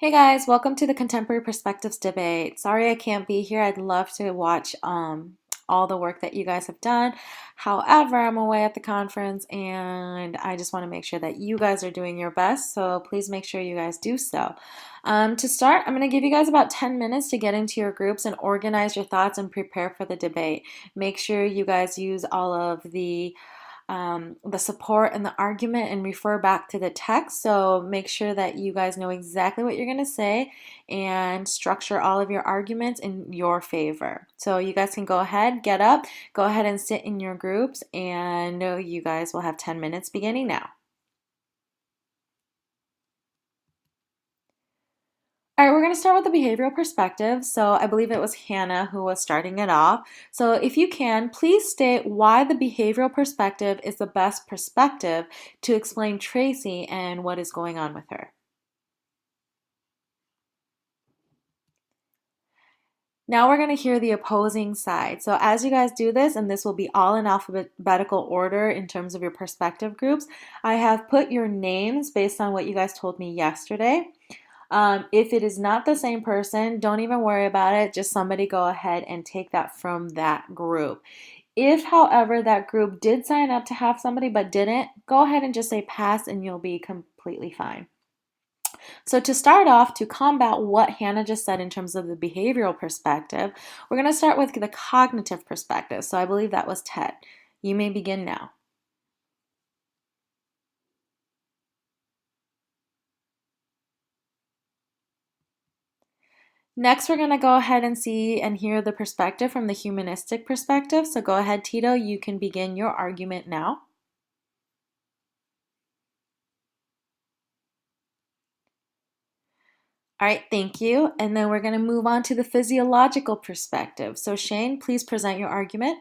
Hey guys, welcome to the Contemporary Perspectives debate. Sorry I can't be here. I'd love to watch all the work that you guys have done. However, I'm away at the conference and I just want to make sure that you guys are doing your best. So please make sure you guys do so. To start, I'm going to give you guys about 10 minutes to get into your groups and organize your thoughts and prepare for the debate. Make sure you guys use all of the support and the argument and refer back to the text. So make sure that you guys know exactly what you're going to say and structure all of your arguments in your favor. So you guys can go ahead, get up, go ahead and sit in your groups, and you guys will have 10 minutes beginning now. All right, we're going to start with the behavioral perspective. So I believe it was Hannah who was starting it off. So if you can, please state why the behavioral perspective is the best perspective to explain Tracy and what is going on with her. Now we're going to hear the opposing side. So as you guys do this, and this will be all in alphabetical order in terms of your perspective groups, I have put your names based on what you guys told me yesterday. If it is not the same person, don't even worry about it. Just somebody go ahead and take that from that group. If, however, that group did sign up to have somebody but didn't, go ahead and just say pass and you'll be completely fine. So to start off, to combat what Hannah just said in terms of the behavioral perspective, we're going to start with the cognitive perspective. So I believe that was Ted. You may begin now. Next, we're going to go ahead and see and hear the perspective from the humanistic perspective. So go ahead, Tito, you can begin your argument now. All right, thank you. And then we're going to move on to the physiological perspective. So Shane, please present your argument.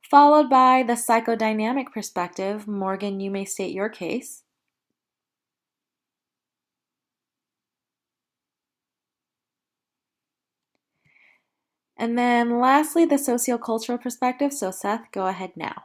Followed by the psychodynamic perspective. Morgan, you may state your case. And then lastly, the sociocultural perspective. So Seth, go ahead now.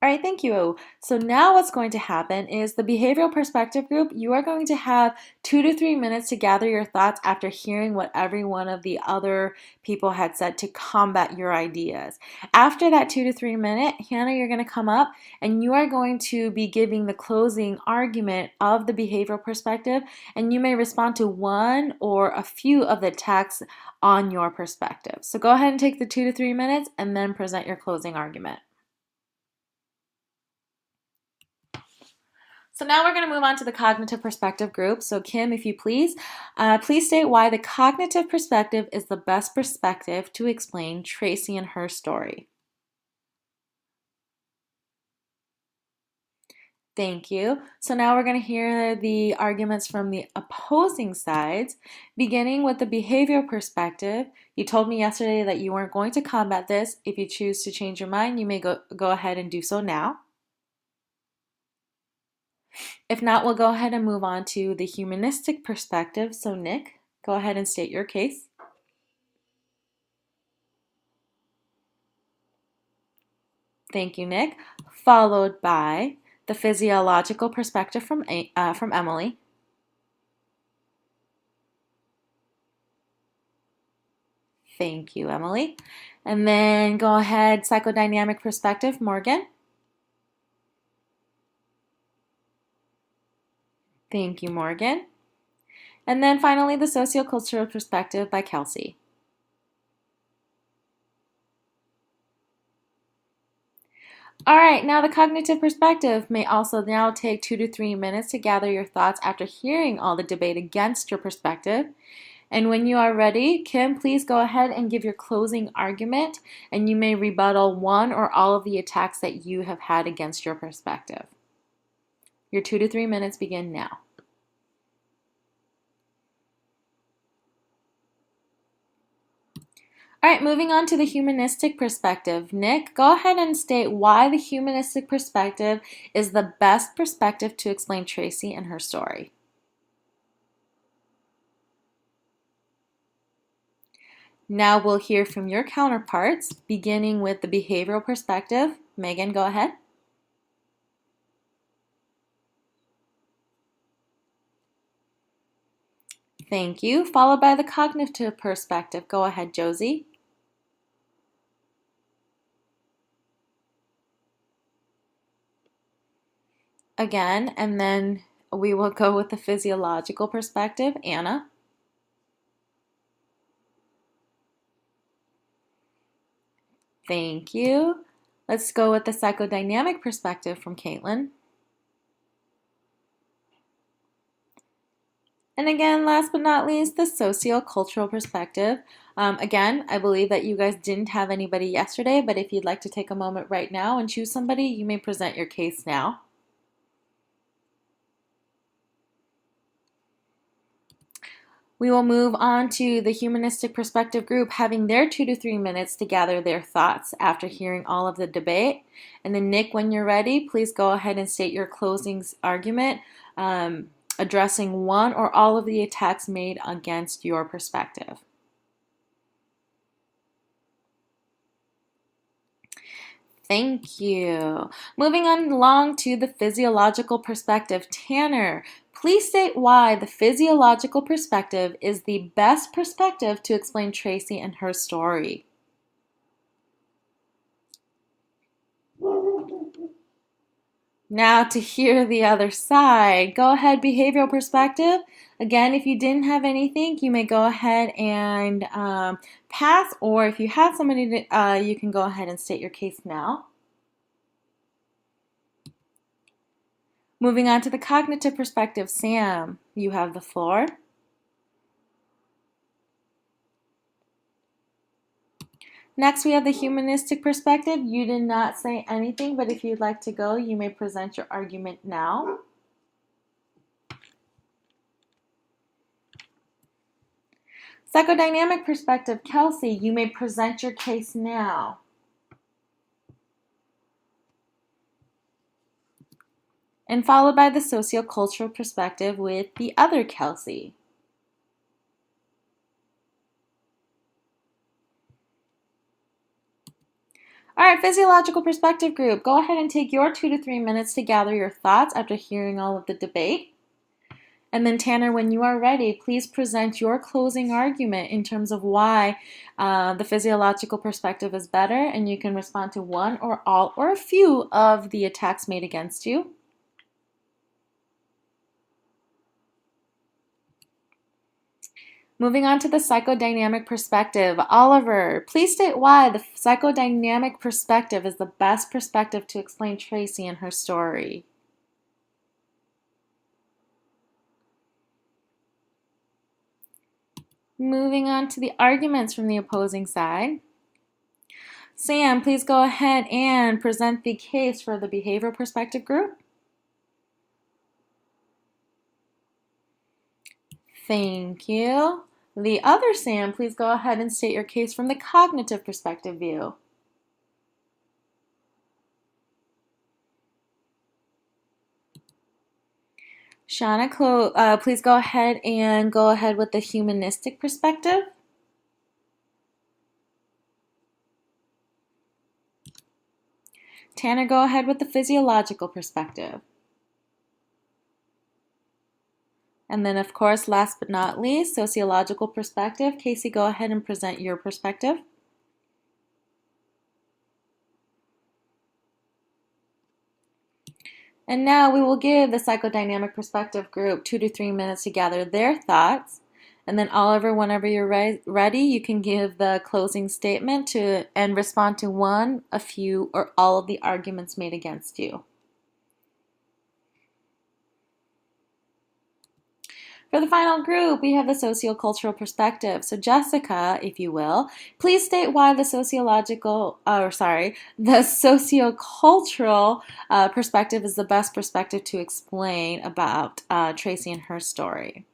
All right, thank you. So now what's going to happen is the behavioral perspective group, you are going to have 2 to 3 minutes to gather your thoughts after hearing what every one of the other people had said to combat your ideas. After that 2 to 3 minute, Hannah, you're going to come up and you are going to be giving the closing argument of the behavioral perspective, and you may respond to one or a few of the texts on your perspective. So go ahead and take the 2 to 3 minutes and then present your closing argument. So now we're going to move on to the cognitive perspective group. So Kim, if you please state why the cognitive perspective is the best perspective to explain Tracy and her story. Thank you. So now we're going to hear the arguments from the opposing sides, beginning with the behavioral perspective. You told me yesterday that you weren't going to combat this. If you choose to change your mind, you may go ahead and do so now. If not, we'll go ahead and move on to the humanistic perspective. So Nick, go ahead and state your case. Thank you, Nick. Followed by the physiological perspective from Emily. Thank you, Emily. And then go ahead, psychodynamic perspective, Morgan. Thank you, Morgan. And then finally, the sociocultural perspective by Kelsey. All right, now the cognitive perspective may also now take 2 to 3 minutes to gather your thoughts after hearing all the debate against your perspective. And when you are ready, Kim, please go ahead and give your closing argument, and you may rebuttal one or all of the attacks that you have had against your perspective. Your 2 to 3 minutes begin now. All right, moving on to the humanistic perspective. Nick, go ahead and state why the humanistic perspective is the best perspective to explain Tracy and her story. Now we'll hear from your counterparts, beginning with the behavioral perspective. Megan, go ahead. Thank you. Followed by the cognitive perspective. Go ahead, Josie. Again, and then we will go with the physiological perspective. Anna. Thank you. Let's go with the psychodynamic perspective from Caitlin. And again, last but not least, the socio-cultural perspective. Again, I believe that you guys didn't have anybody yesterday, but if you'd like to take a moment right now and choose somebody, you may present your case now. We will move on to the humanistic perspective group having their 2 to 3 minutes to gather their thoughts after hearing all of the debate. And then Nick, when you're ready, please go ahead and state your closing argument, addressing one or all of the attacks made against your perspective. Thank you. Moving on along to the physiological perspective. Tanner, please state why the physiological perspective is the best perspective to explain Tracy and her story. Now to hear the other side. Go ahead, behavioral perspective. Again, if you didn't have anything, you may go ahead and pass, or if you have somebody, you can go ahead and state your case now. Moving on to the cognitive perspective, Sam, you have the floor. Next, we have the humanistic perspective. You did not say anything, but if you'd like to go, you may present your argument now. Psychodynamic perspective, Kelsey, you may present your case now. And followed by the sociocultural perspective with the other Kelsey. All right, physiological perspective group, go ahead and take your 2 to 3 minutes to gather your thoughts after hearing all of the debate. And then Tanner, when you are ready, please present your closing argument in terms of why the physiological perspective is better, and you can respond to one or all or a few of the attacks made against you. Moving on to the psychodynamic perspective. Oliver, please state why the psychodynamic perspective is the best perspective to explain Tracy and her story. Moving on to the arguments from the opposing side. Sam, please go ahead and present the case for the behavioral perspective group. Thank you. The other Sam, please go ahead and state your case from the cognitive perspective view. Shauna, please go ahead with the humanistic perspective. Tanner, go ahead with the physiological perspective. And then, of course, last but not least, sociological perspective. Casey, go ahead and present your perspective. And now we will give the psychodynamic perspective group 2 to 3 minutes to gather their thoughts. And then Oliver, whenever you're ready, you can give the closing statement and respond to one, a few, or all of the arguments made against you. For the final group, we have the sociocultural perspective. So Jessica, if you will, please state why the sociocultural perspective is the best perspective to explain about Tracy and her story.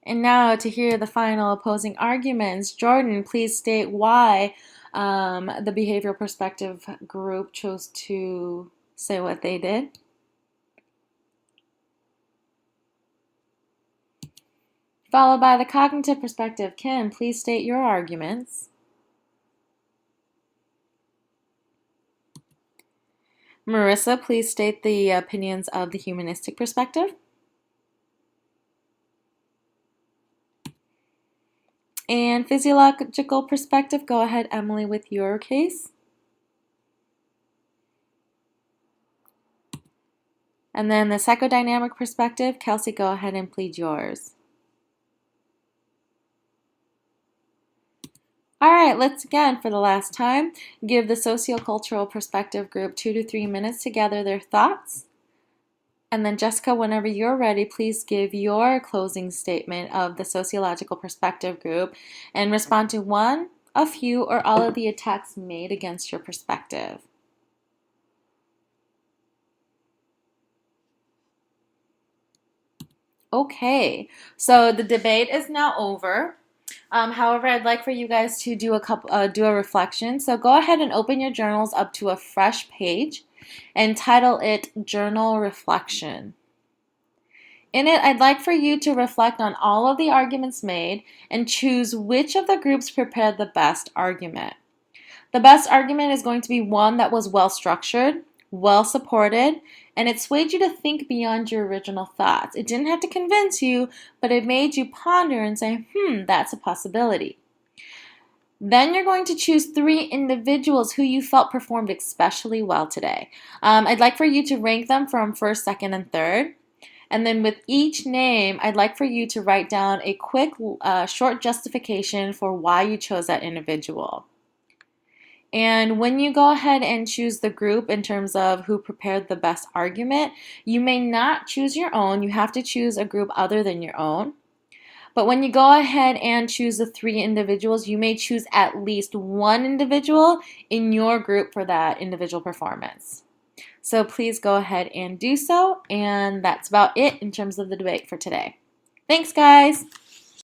And now to hear the final opposing arguments, Jordan, please state why the behavioral perspective group chose to say what they did. followed by the cognitive perspective. Kim, please state your arguments. Marissa, please state the opinions of the humanistic perspective. And physiological perspective, go ahead, Emily, with your case. And then the psychodynamic perspective, Kelsey, go ahead and plead yours. All right, let's again, for the last time, give the sociocultural perspective group 2 to 3 minutes to gather their thoughts. And then Jessica, whenever you're ready, please give your closing statement of the sociological perspective group and respond to one, a few, or all of the attacks made against your perspective. Okay, so the debate is now over. However, I'd like for you guys to do a reflection. So go ahead and open your journals up to a fresh page and title it Journal Reflection. In it, I'd like for you to reflect on all of the arguments made and choose which of the groups prepared the best argument. The best argument is going to be one that was well structured, well supported, and it swayed you to think beyond your original thoughts. It didn't have to convince you, but it made you ponder and say, that's a possibility. Then you're going to choose 3 individuals who you felt performed especially well today. I'd like for you to rank them from first, second, and third. And then with each name, I'd like for you to write down a quick, short justification for why you chose that individual. And when you go ahead and choose the group in terms of who prepared the best argument, you may not choose your own. You have to choose a group other than your own. But when you go ahead and choose the 3 individuals, you may choose at least one individual in your group for that individual performance. So please go ahead and do so. And that's about it in terms of the debate for today. Thanks, guys.